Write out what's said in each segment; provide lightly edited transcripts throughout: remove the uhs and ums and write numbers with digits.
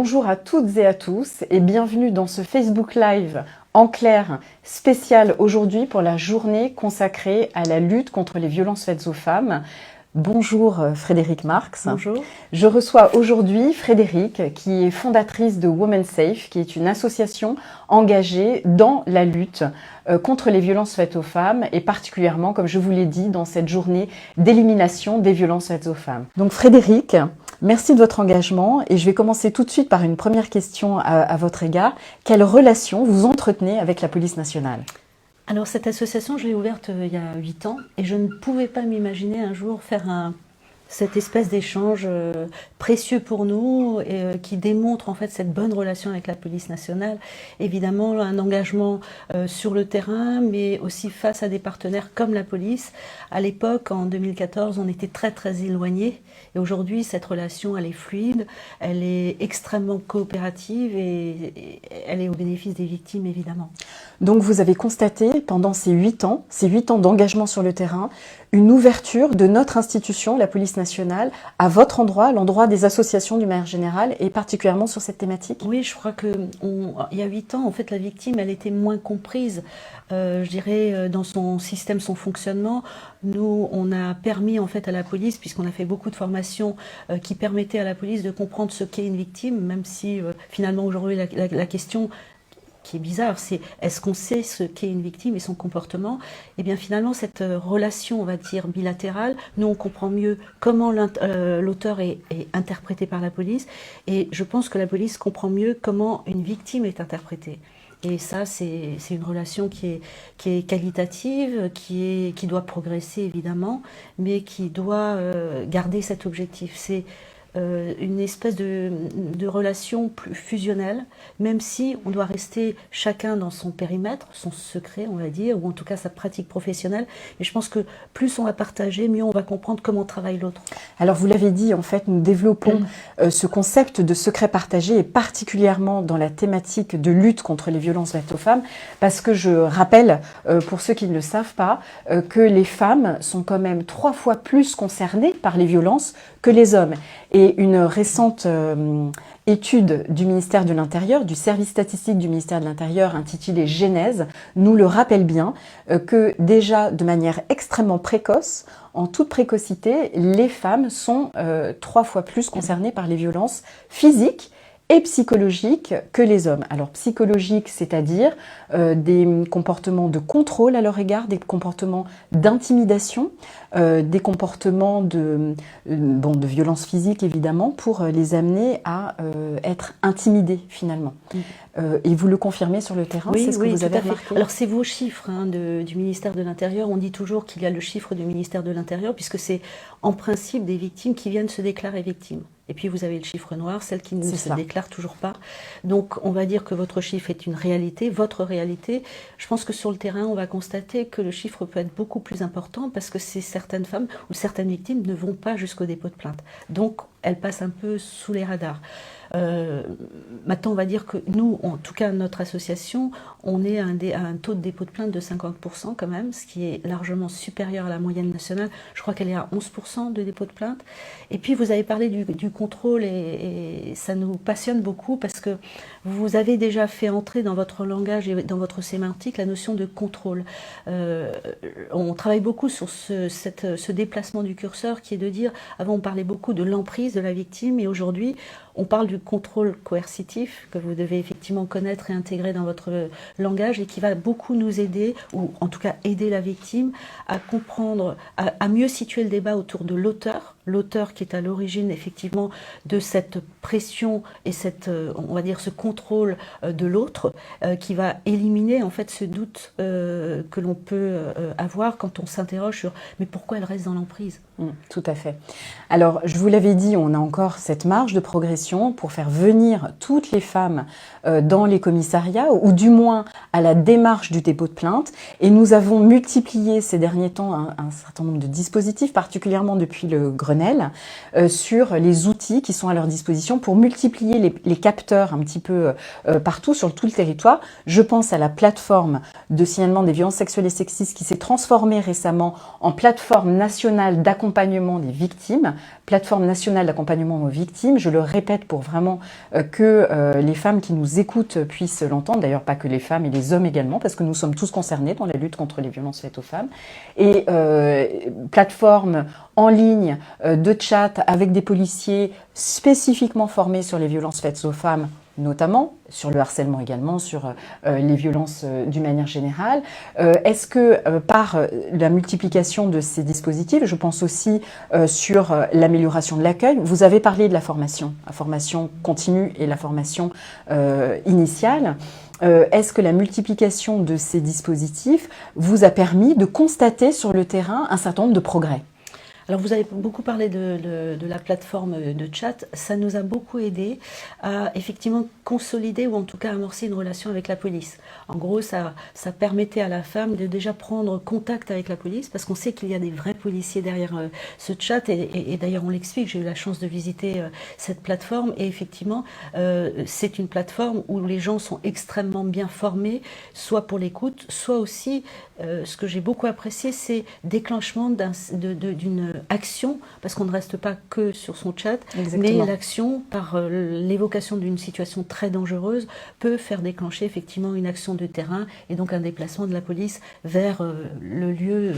Bonjour à toutes et à tous et bienvenue dans ce Facebook Live en clair spécial aujourd'hui pour la journée consacrée à la lutte contre les violences faites aux femmes. Bonjour Frédérique Marx. Bonjour. Je reçois aujourd'hui Frédérique qui est fondatrice de Women Safe, qui est une association engagée dans la lutte contre les violences faites aux femmes et particulièrement, comme je vous l'ai dit, dans cette journée d'élimination des violences faites aux femmes. Donc Frédérique, merci de votre engagement et je vais commencer tout de suite par une première question à votre égard. Quelle relation vous entretenez avec la police nationale ? Alors cette association, je l'ai ouverte il y a 8 ans et je ne pouvais pas m'imaginer un jour faire cette espèce d'échange précieux pour nous et qui démontre en fait cette bonne relation avec la police nationale. Évidemment un engagement sur le terrain mais aussi face à des partenaires comme la police. À l'époque, en 2014, on était très éloignés et aujourd'hui cette relation elle est fluide, elle est extrêmement coopérative et elle est au bénéfice des victimes évidemment. Donc vous avez constaté pendant ces 8 ans d'engagement sur le terrain, une ouverture de notre institution, la police nationale, à votre endroit, l'endroit des associations d'une manière générale, et particulièrement sur cette thématique ? Oui, je crois qu'il y a 8 ans, en fait, la victime, elle était moins comprise, je dirais, dans son système, son fonctionnement. Nous, on a permis, en fait, à la police, puisqu'on a fait beaucoup de formations qui permettaient à la police de comprendre ce qu'est une victime, même si, finalement, aujourd'hui, la question qui est bizarre, c'est est-ce qu'on sait ce qu'est une victime et son comportement? Et bien finalement, cette relation, on va dire, bilatérale, nous on comprend mieux comment l'auteur est interprété par la police et je pense que la police comprend mieux comment une victime est interprétée. Et ça, c'est une relation qui est qualitative, qui doit progresser évidemment, mais qui doit garder cet objectif. C'est une espèce de relation plus fusionnelle, même si on doit rester chacun dans son périmètre, son secret, on va dire, ou en tout cas sa pratique professionnelle. Et je pense que plus on va partager, mieux on va comprendre comment travaille l'autre. Alors vous l'avez dit, en fait, nous développons ce concept de secret partagé, et particulièrement dans la thématique de lutte contre les violences faites aux femmes, parce que je rappelle, pour ceux qui ne le savent pas, que les femmes sont quand même 3 fois plus concernées par les violences que les hommes. Et une récente étude du ministère de l'Intérieur, du service statistique du ministère de l'Intérieur intitulée Genèse, nous le rappelle bien que déjà de manière extrêmement précoce, en toute précocité, les femmes sont 3 fois plus concernées par les violences physiques et psychologiques que les hommes. Alors psychologiques, c'est-à-dire des comportements de contrôle à leur égard, des comportements d'intimidation, des comportements de violence physique évidemment, pour les amener à être intimidés finalement. Et vous le confirmez sur le terrain, c'est ce que vous avez remarqué ? Alors c'est vos chiffres du ministère de l'Intérieur. On dit toujours qu'il y a le chiffre du ministère de l'Intérieur puisque c'est en principe des victimes qui viennent se déclarer victimes. Et puis vous avez le chiffre noir, celles qui ne se déclarent toujours pas. Donc on va dire que votre chiffre est une réalité, votre réalité. Je pense que sur le terrain, on va constater que le chiffre peut être beaucoup plus important parce que certaines femmes ou certaines victimes ne vont pas jusqu'au dépôt de plainte. Donc elles passent un peu sous les radars. Maintenant, on va dire que nous, en tout cas notre association, on est à un taux de dépôt de plainte de 50% quand même, ce qui est largement supérieur à la moyenne nationale. Je crois qu'elle est à 11% de dépôt de plainte. Et puis vous avez parlé du contrôle et ça nous passionne beaucoup parce que vous avez déjà fait entrer dans votre langage et dans votre sémantique la notion de contrôle. On travaille beaucoup sur ce déplacement du curseur qui est de dire, avant on parlait beaucoup de l'emprise de la victime et aujourd'hui on parle du contrôle coercitif que vous devez effectivement connaître et intégrer dans votre langage et qui va beaucoup nous aider, ou en tout cas aider la victime à comprendre, à mieux situer le débat autour de l'auteur qui est à l'origine effectivement de cette pression et on va dire ce contrôle de l'autre qui va éliminer en fait ce doute que l'on peut avoir quand on s'interroge sur mais pourquoi elle reste dans l'emprise. Tout à fait. Alors, je vous l'avais dit, on a encore cette marge de progression pour faire venir toutes les femmes dans les commissariats, ou du moins à la démarche du dépôt de plainte. Et nous avons multiplié ces derniers temps un certain nombre de dispositifs, particulièrement depuis le Grenelle, sur les outils qui sont à leur disposition pour multiplier les capteurs un petit peu partout sur tout le territoire. Je pense à la plateforme de signalement des violences sexuelles et sexistes qui s'est transformée récemment en plateforme nationale d'accompagnement des victimes, plateforme nationale d'accompagnement aux victimes. Je le répète concrète pour vraiment que les femmes qui nous écoutent puissent l'entendre. D'ailleurs, pas que les femmes et les hommes également, parce que nous sommes tous concernés dans la lutte contre les violences faites aux femmes. Et plateforme en ligne de chat avec des policiers spécifiquement formés sur les violences faites aux femmes, notamment sur le harcèlement également, sur les violences d'une manière générale. Est-ce que par la multiplication de ces dispositifs, je pense aussi sur l'amélioration de l'accueil, vous avez parlé de la formation continue et la formation initiale. Est-ce que la multiplication de ces dispositifs vous a permis de constater sur le terrain un certain nombre de progrès ? Alors vous avez beaucoup parlé de la plateforme de chat, ça nous a beaucoup aidé à effectivement consolider ou en tout cas amorcer une relation avec la police. En gros, ça permettait à la femme de déjà prendre contact avec la police parce qu'on sait qu'il y a des vrais policiers derrière ce chat et d'ailleurs on l'explique, j'ai eu la chance de visiter cette plateforme et effectivement c'est une plateforme où les gens sont extrêmement bien formés, soit pour l'écoute, soit aussi ce que j'ai beaucoup apprécié, c'est déclenchement d'une action, parce qu'on ne reste pas que sur son chat, Exactement. mais l'action, par l'évocation d'une situation très dangereuse, peut faire déclencher effectivement une action de terrain et donc un déplacement de la police vers le lieu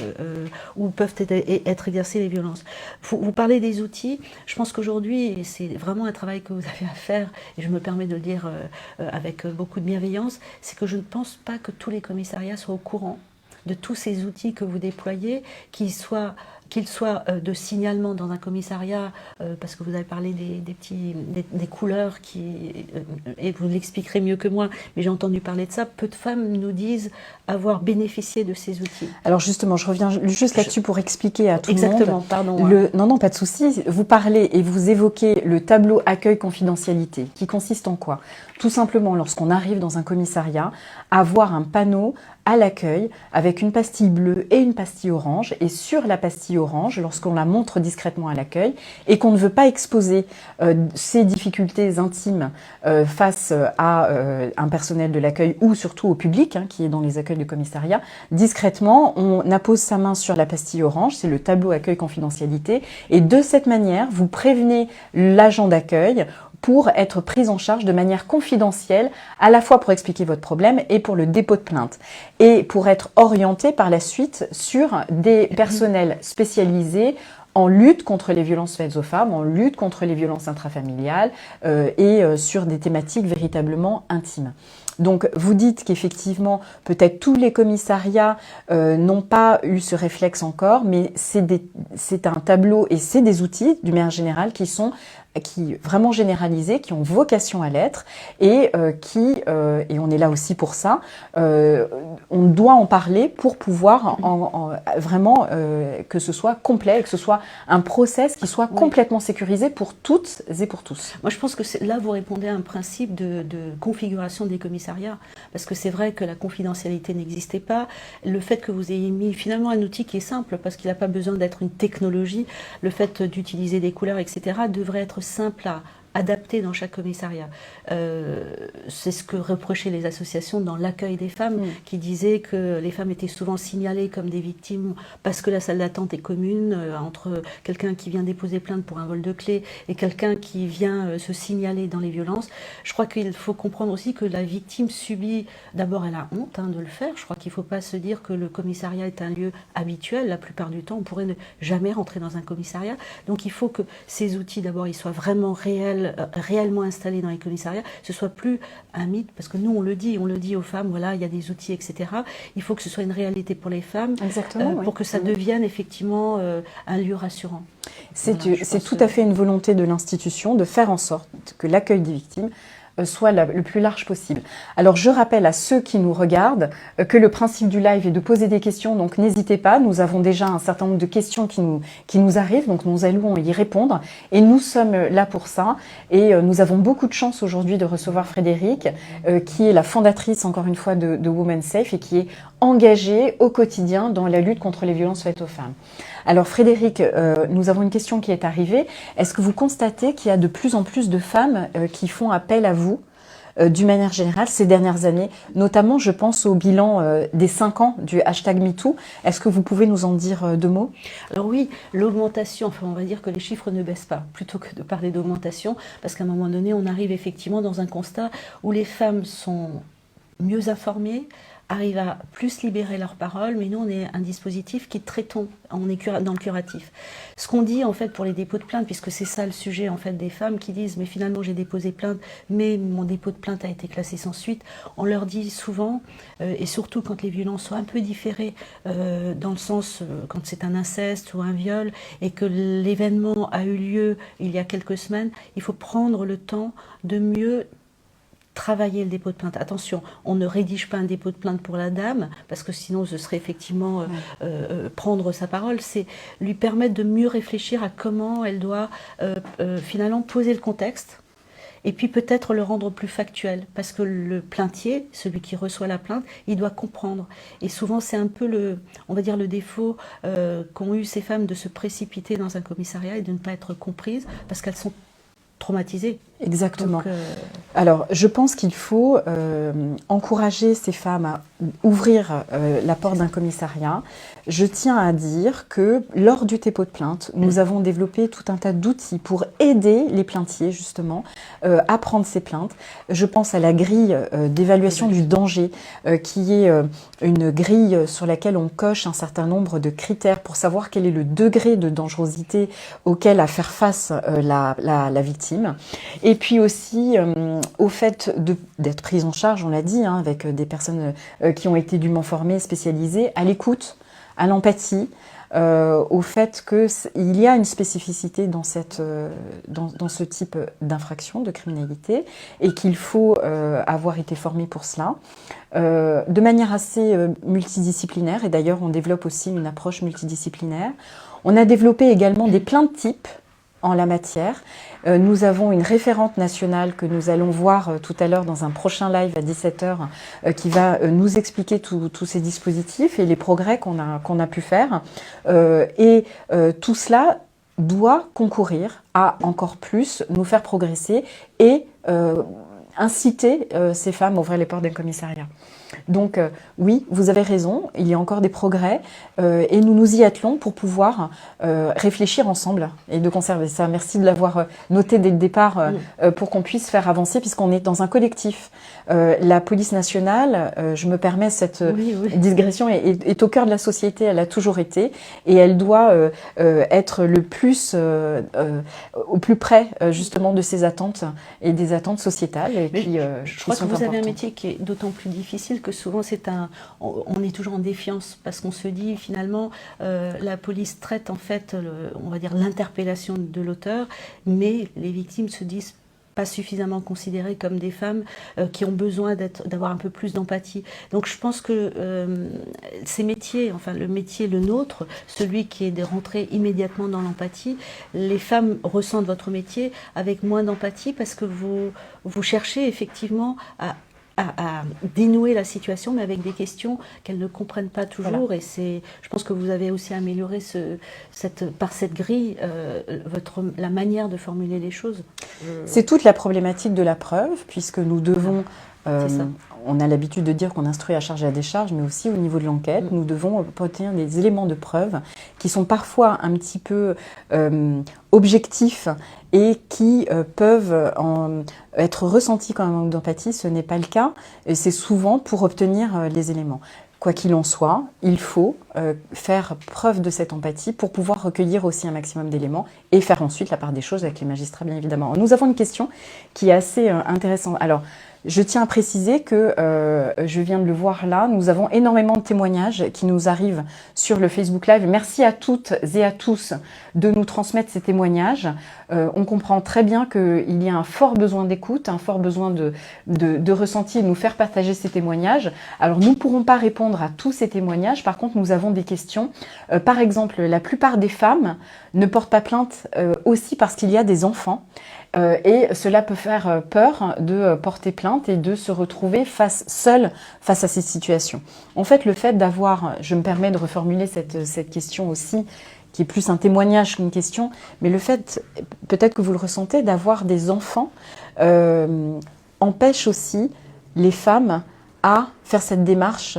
où peuvent être exercées les violences. Vous parlez des outils, je pense qu'aujourd'hui, c'est vraiment un travail que vous avez à faire, et je me permets de le dire avec beaucoup de bienveillance, c'est que je ne pense pas que tous les commissariats soient au courant de tous ces outils que vous déployez, qu'ils soient de signalement dans un commissariat, parce que vous avez parlé des couleurs et vous l'expliquerez mieux que moi, mais j'ai entendu parler de ça. Peu de femmes nous disent avoir bénéficié de ces outils. Alors justement, je reviens juste là-dessus pour expliquer à tout le monde. Exactement, pardon. Non, pas de souci. Vous parlez et vous évoquez le tableau accueil confidentialité, qui consiste en quoi ? Tout simplement, lorsqu'on arrive dans un commissariat, avoir un panneau à l'accueil avec une pastille bleue et une pastille orange, et sur la pastille orange, lorsqu'on la montre discrètement à l'accueil et qu'on ne veut pas exposer ses difficultés intimes face à un personnel de l'accueil ou surtout au public qui est dans les accueils du commissariat, discrètement, on appose sa main sur la pastille orange, c'est le tableau accueil confidentialité, et de cette manière, vous prévenez l'agent d'accueil pour être prise en charge de manière confidentielle, à la fois pour expliquer votre problème et pour le dépôt de plainte, et pour être orienté par la suite sur des personnels spécialisés en lutte contre les violences faites aux femmes, en lutte contre les violences intrafamiliales et sur des thématiques véritablement intimes. Donc vous dites qu'effectivement, peut-être tous les commissariats n'ont pas eu ce réflexe encore, mais c'est un tableau et c'est des outils, d'une manière générale, qui vraiment généralisés, qui ont vocation à l'être et et on est là aussi pour ça, on doit en parler pour pouvoir vraiment que ce soit complet et que ce soit un process qui soit complètement sécurisé pour toutes et pour tous. Moi je pense que là vous répondez à un principe de configuration des commissariats, parce que c'est vrai que la confidentialité n'existait pas, le fait que vous ayez mis finalement un outil qui est simple, parce qu'il n'a pas besoin d'être une technologie, le fait d'utiliser des couleurs, etc., devrait être simple à adapter dans chaque commissariat. C'est ce que reprochaient les associations dans l'accueil des femmes, qui disaient que les femmes étaient souvent signalées comme des victimes parce que la salle d'attente est commune entre quelqu'un qui vient déposer plainte pour un vol de clé et quelqu'un qui vient se signaler dans les violences. Je crois qu'il faut comprendre aussi que la victime subit, d'abord elle a honte de le faire, je crois qu'il ne faut pas se dire que le commissariat est un lieu habituel, la plupart du temps on pourrait ne jamais rentrer dans un commissariat, donc il faut que ces outils d'abord ils soient vraiment réellement installés dans les commissariats, ce soit plus un mythe, parce que nous on le dit aux femmes, voilà, il y a des outils, etc. Il faut que ce soit une réalité pour les femmes, pour que ça devienne effectivement un lieu rassurant. C'est tout à fait une volonté de l'institution de faire en sorte que l'accueil des victimes soit le plus large possible. Alors je rappelle à ceux qui nous regardent que le principe du live est de poser des questions, donc n'hésitez pas, nous avons déjà un certain nombre de questions qui nous arrivent, donc nous allons y répondre et nous sommes là pour ça, et nous avons beaucoup de chance aujourd'hui de recevoir Frédérique qui est la fondatrice encore une fois de Women Safe et qui est engagée au quotidien dans la lutte contre les violences faites aux femmes. Alors Frédérique, nous avons une question qui est arrivée. Est-ce que vous constatez qu'il y a de plus en plus de femmes qui font appel à vous d'une manière générale ces dernières années. Notamment, je pense au bilan des 5 ans du hashtag MeToo. Est-ce que vous pouvez nous en dire 2 mots? Alors oui, l'augmentation, enfin on va dire que les chiffres ne baissent pas, plutôt que de parler d'augmentation, parce qu'à un moment donné, on arrive effectivement dans un constat où les femmes sont mieux informées, arrivent à plus libérer leurs paroles, mais nous, on est un dispositif qui traitons, on est dans le curatif. Ce qu'on dit, en fait, pour les dépôts de plainte, puisque c'est ça le sujet, en fait, des femmes qui disent, mais finalement, j'ai déposé plainte, mais mon dépôt de plainte a été classé sans suite, on leur dit souvent, et surtout quand les violences sont un peu différées, dans le sens, quand c'est un inceste ou un viol, et que l'événement a eu lieu il y a quelques semaines, il faut prendre le temps de mieux travailler le dépôt de plainte. Attention, on ne rédige pas un dépôt de plainte pour la dame, parce que sinon ce serait effectivement prendre sa parole, c'est lui permettre de mieux réfléchir à comment elle doit finalement poser le contexte, et puis peut-être le rendre plus factuel, parce que le plaintier, celui qui reçoit la plainte, il doit comprendre. Et souvent c'est un peu on va dire le défaut qu'ont eu ces femmes de se précipiter dans un commissariat et de ne pas être comprises, parce qu'elles sont traumatisées. Exactement. Alors, je pense qu'il faut encourager ces femmes à ouvrir la porte d'un commissariat. Je tiens à dire que lors du dépôt de plainte, nous avons développé tout un tas d'outils pour aider les plaintiers, justement, à prendre ces plaintes. Je pense à la grille d'évaluation du danger, qui est une grille sur laquelle on coche un certain nombre de critères pour savoir quel est le degré de dangerosité auquel a faire face la victime. Et puis aussi au fait d'être prise en charge, on l'a dit, hein, avec des personnes qui ont été dûment formées, spécialisées, à l'écoute, à l'empathie, au fait qu'il y a une spécificité dans ce type d'infraction, de criminalité, et qu'il faut avoir été formé pour cela. De manière assez multidisciplinaire, et d'ailleurs on développe aussi une approche multidisciplinaire. On a développé également des plaintes types en la matière. Nous avons une référente nationale que nous allons voir tout à l'heure dans un prochain live à 17h qui va nous expliquer tous ces dispositifs et les progrès qu'on a pu faire. Tout cela doit concourir à encore plus nous faire progresser et inciter ces femmes à ouvrir les portes d'un commissariat. Donc oui, vous avez raison, il y a encore des progrès et nous nous y attelons pour pouvoir réfléchir ensemble et de conserver ça. Merci de l'avoir noté dès le départ pour qu'on puisse faire avancer puisqu'on est dans un collectif. La police nationale, je me permets cette digression, est au cœur de la société, elle a toujours été et elle doit être le plus au plus près justement de ses attentes et des attentes sociétales. Et puis, je crois que vous avez un métier qui est d'autant plus difficile que souvent on est toujours en défiance parce qu'on se dit finalement la police traite en fait on va dire l'interpellation de l'auteur, mais les victimes se disent pas suffisamment considérées comme des femmes qui ont besoin d'avoir un peu plus d'empathie. Donc je pense que ces métiers, enfin le métier le nôtre, celui qui est de rentrer immédiatement dans l'empathie, les femmes ressentent votre métier avec moins d'empathie parce que vous cherchez effectivement à dénouer la situation, mais avec des questions qu'elles ne comprennent pas toujours. Voilà. Et je pense que vous avez aussi amélioré par cette grille la manière de formuler les choses. C'est toute la problématique de la preuve, puisque nous devons... on a l'habitude de dire qu'on instruit à charge et à décharge, mais aussi au niveau de l'enquête, nous devons obtenir des éléments de preuve qui sont parfois un petit peu objectifs et qui peuvent être ressentis comme un manque d'empathie. Ce n'est pas le cas, et c'est souvent pour obtenir les éléments. Quoi qu'il en soit, il faut faire preuve de cette empathie pour pouvoir recueillir aussi un maximum d'éléments et faire ensuite la part des choses avec les magistrats, bien évidemment. Nous avons une question qui est assez intéressante. Alors, je tiens à préciser que, je viens de le voir là, nous avons énormément de témoignages qui nous arrivent sur le Facebook Live. Merci à toutes et à tous de nous transmettre ces témoignages. On comprend très bien qu'il y a un fort besoin d'écoute, un fort besoin de ressenti et de nous faire partager ces témoignages. Alors, nous ne pourrons pas répondre à tous ces témoignages. Par contre, nous avons des questions. Par exemple, la plupart des femmes ne portent pas plainte aussi parce qu'il y a des enfants. Et cela peut faire peur de porter plainte et de se retrouver seule face à ces situations. En fait, le fait d'avoir, je me permets de reformuler cette question aussi, qui est plus un témoignage qu'une question, mais le fait, peut-être que vous le ressentez, d'avoir des enfants empêche aussi les femmes à faire cette démarche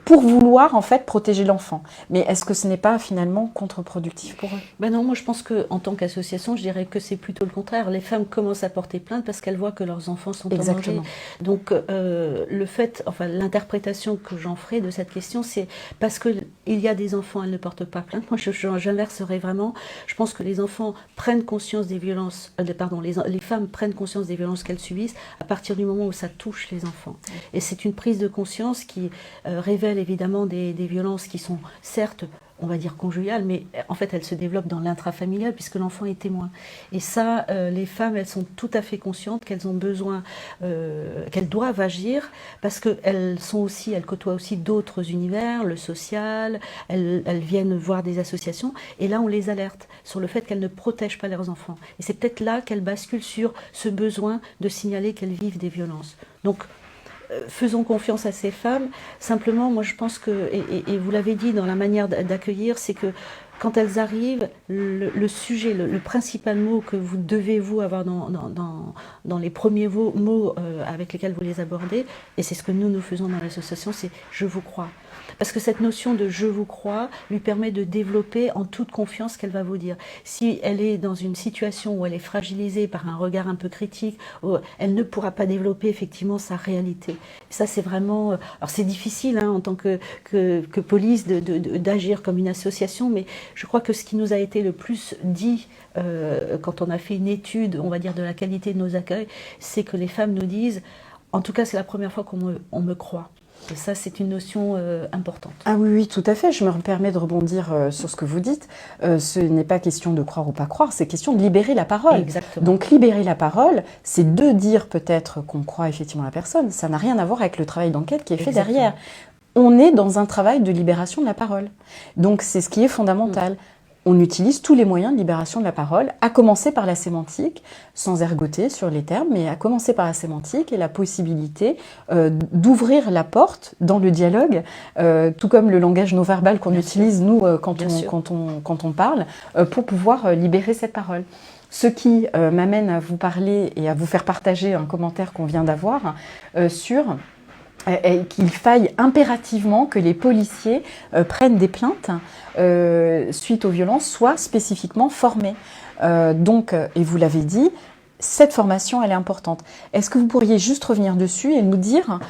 pour vouloir en fait protéger l'enfant. Mais est-ce que ce n'est pas finalement contre-productif pour eux? Ben non, moi je pense qu'en tant qu'association, je dirais que c'est plutôt le contraire. Les femmes commencent à porter plainte parce qu'elles voient que leurs enfants sont en danger. Donc le fait, enfin l'interprétation que j'en ferai de cette question, c'est parce qu'il y a des enfants, elles ne portent pas plainte. Moi j'inverserais vraiment. Je pense que les enfants prennent conscience des violences, les femmes prennent conscience des violences qu'elles subissent à partir du moment où ça touche les enfants. Et c'est une prise de conscience qui révèle évidemment des violences qui sont certes, on va dire conjugales, mais en fait elles se développent dans l'intrafamilial puisque l'enfant est témoin. Et ça, les femmes, elles sont tout à fait conscientes qu'elles ont besoin, qu'elles doivent agir parce qu'elles côtoient aussi d'autres univers, le social, elles viennent voir des associations et là on les alerte sur le fait qu'elles ne protègent pas leurs enfants. Et c'est peut-être là qu'elles basculent sur ce besoin de signaler qu'elles vivent des violences. Donc, faisons confiance à ces femmes. Simplement, moi je pense que, et vous l'avez dit dans la manière d'accueillir, c'est que quand elles arrivent, le sujet, le principal mot que vous devez vous avoir dans les premiers mots avec lesquels vous les abordez, et c'est ce que nous faisons dans l'association, c'est « je vous crois ». Parce que cette notion de « je vous crois » lui permet de développer en toute confiance ce qu'elle va vous dire. Si elle est dans une situation où elle est fragilisée par un regard un peu critique, elle ne pourra pas développer effectivement sa réalité. Et ça, c'est vraiment... Alors c'est difficile hein, en tant que police d'agir comme une association, mais je crois que ce qui nous a été le plus dit quand on a fait une étude, on va dire, de la qualité de nos accueils, c'est que les femmes nous disent « en tout cas, c'est la première fois qu'on me croit ». Et ça, c'est une notion importante. Ah oui, oui, tout à fait. Je me permets de rebondir sur ce que vous dites. Ce n'est pas question de croire ou pas croire, c'est question de libérer la parole. Exactement. Donc, libérer la parole, c'est de dire peut-être qu'on croit effectivement la personne. Ça n'a rien à voir avec le travail d'enquête qui est fait derrière. On est dans un travail de libération de la parole. Donc, c'est ce qui est fondamental. On utilise tous les moyens de libération de la parole, à commencer par la sémantique, sans ergoter sur les termes, mais à commencer par la sémantique et la possibilité d'ouvrir la porte dans le dialogue, tout comme le langage non-verbal qu'on utilise, nous, quand on parle, pour pouvoir libérer cette parole. Ce qui m'amène à vous parler et à vous faire partager un commentaire qu'on vient d'avoir sur... qu'il faille impérativement que les policiers prennent des plaintes suite aux violences, soient spécifiquement formés. Et vous l'avez dit, cette formation, elle est importante. Est-ce que vous pourriez juste revenir dessus et nous dire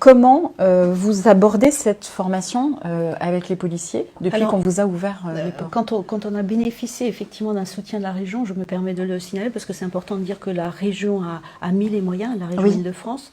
comment vous abordez cette formation avec les policiers depuis qu'on vous a ouvert les portes? Quand on a bénéficié effectivement d'un soutien de la région, je me permets de le signaler parce que c'est important de dire que la région a mis les moyens, la région Île-de-France,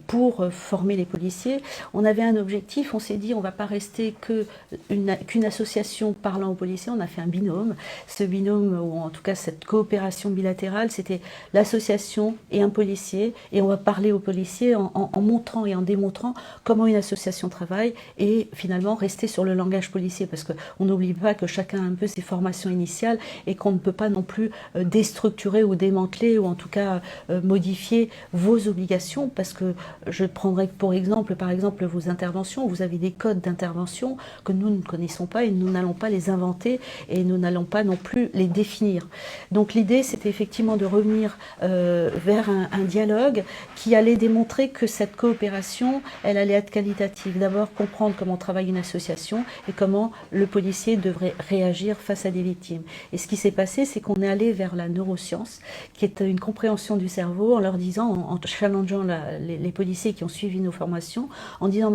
pour former les policiers. On avait un objectif, on s'est dit on ne va pas rester qu'une association parlant aux policiers, on a fait un binôme. Ce binôme, ou en tout cas cette coopération bilatérale, c'était l'association et un policier, et on va parler aux policiers en montrant et en démontrant comment une association travaille et finalement rester sur le langage policier parce qu'on n'oublie pas que chacun a un peu ses formations initiales et qu'on ne peut pas non plus déstructurer ou démanteler ou en tout cas modifier vos obligations parce que je prendrai pour exemple, par exemple, vos interventions. Vous avez des codes d'intervention que nous ne connaissons pas et nous n'allons pas les inventer et nous n'allons pas non plus les définir. Donc l'idée, c'était effectivement de revenir vers un dialogue qui allait démontrer que cette coopération, elle allait être qualitative. D'abord, comprendre comment travaille une association et comment le policier devrait réagir face à des victimes. Et ce qui s'est passé, c'est qu'on est allé vers la neuroscience, qui est une compréhension du cerveau, en leur disant, en challengeant les policiers qui ont suivi nos formations, en disant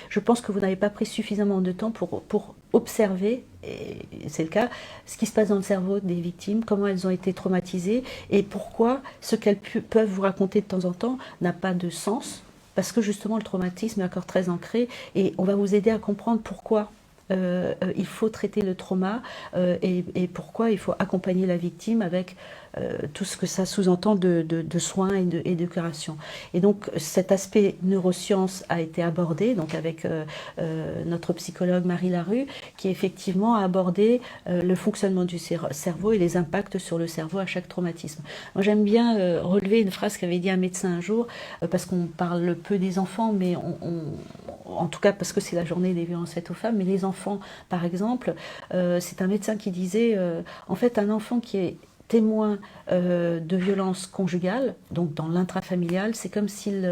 je pense que vous n'avez pas pris suffisamment de temps pour observer, et c'est le cas, ce qui se passe dans le cerveau des victimes, comment elles ont été traumatisées et pourquoi ce qu'elles peuvent vous raconter de temps en temps n'a pas de sens, parce que justement le traumatisme est encore très ancré et on va vous aider à comprendre pourquoi il faut traiter le trauma et pourquoi il faut accompagner la victime avec tout ce que ça sous-entend de soins et de curation. Et donc cet aspect neurosciences a été abordé donc avec notre psychologue Marie Larue qui effectivement a abordé le fonctionnement du cerveau et les impacts sur le cerveau à chaque traumatisme. Moi j'aime bien relever une phrase qu'avait dit un médecin un jour parce qu'on parle peu des enfants mais en tout cas parce que c'est la journée des violences faites aux femmes, mais les enfants par exemple, c'est un médecin qui disait en fait un enfant qui est témoin de violences conjugales, donc dans l'intrafamilial, c'est comme s'il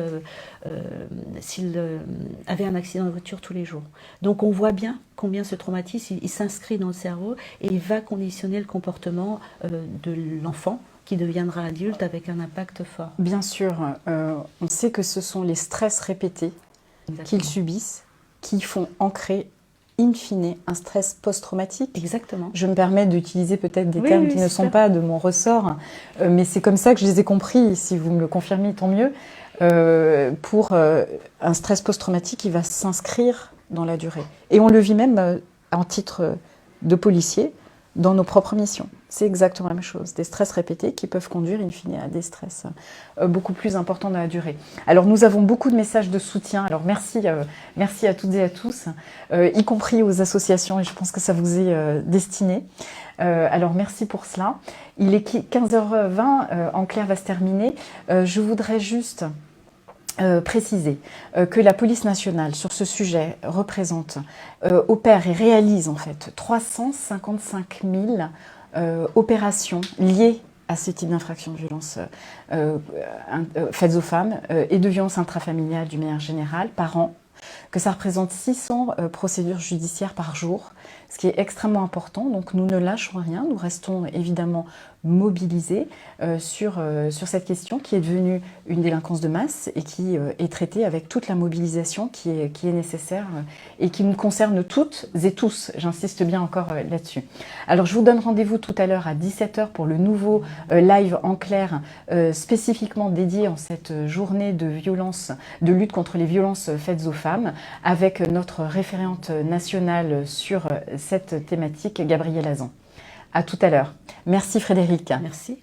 avait un accident de voiture tous les jours. Donc on voit bien combien ce traumatisme, il s'inscrit dans le cerveau et il va conditionner le comportement de l'enfant qui deviendra adulte avec un impact fort. Bien sûr, on sait que ce sont les stress répétés qu'ils subissent qui font ancrer in fine un stress post-traumatique. Exactement. Je me permets d'utiliser peut-être des termes qui ne sont pas de mon ressort, mais c'est comme ça que je les ai compris. Si vous me le confirmez, tant mieux. Pour un stress post-traumatique qui va s'inscrire dans la durée. Et on le vit même en titre de policier dans nos propres missions. C'est exactement la même chose. Des stress répétés qui peuvent conduire in fine à des stress beaucoup plus importants dans la durée. Alors nous avons beaucoup de messages de soutien. Alors merci à toutes et à tous, y compris aux associations, et je pense que ça vous est destiné. Alors merci pour cela. Il est 15h20, En clair va se terminer. Je voudrais juste préciser que la police nationale sur ce sujet représente, opère et réalise en fait 355 000 opérations liées à ce type d'infraction de violence faites aux femmes et de violence intrafamiliale d'une manière générale par an, que ça représente 600 procédures judiciaires par jour, ce qui est extrêmement important. Donc nous ne lâchons rien, nous restons évidemment mobilisés sur cette question qui est devenue une délinquance de masse et qui est traitée avec toute la mobilisation qui est nécessaire et qui nous concerne toutes et tous. J'insiste bien encore là-dessus. Alors je vous donne rendez-vous tout à l'heure à 17h pour le nouveau live En clair spécifiquement dédié en cette journée de lutte contre les violences faites aux femmes avec notre référente nationale sur cette thématique, Gabrielle Azan. À tout à l'heure. Merci Frédéric. Merci.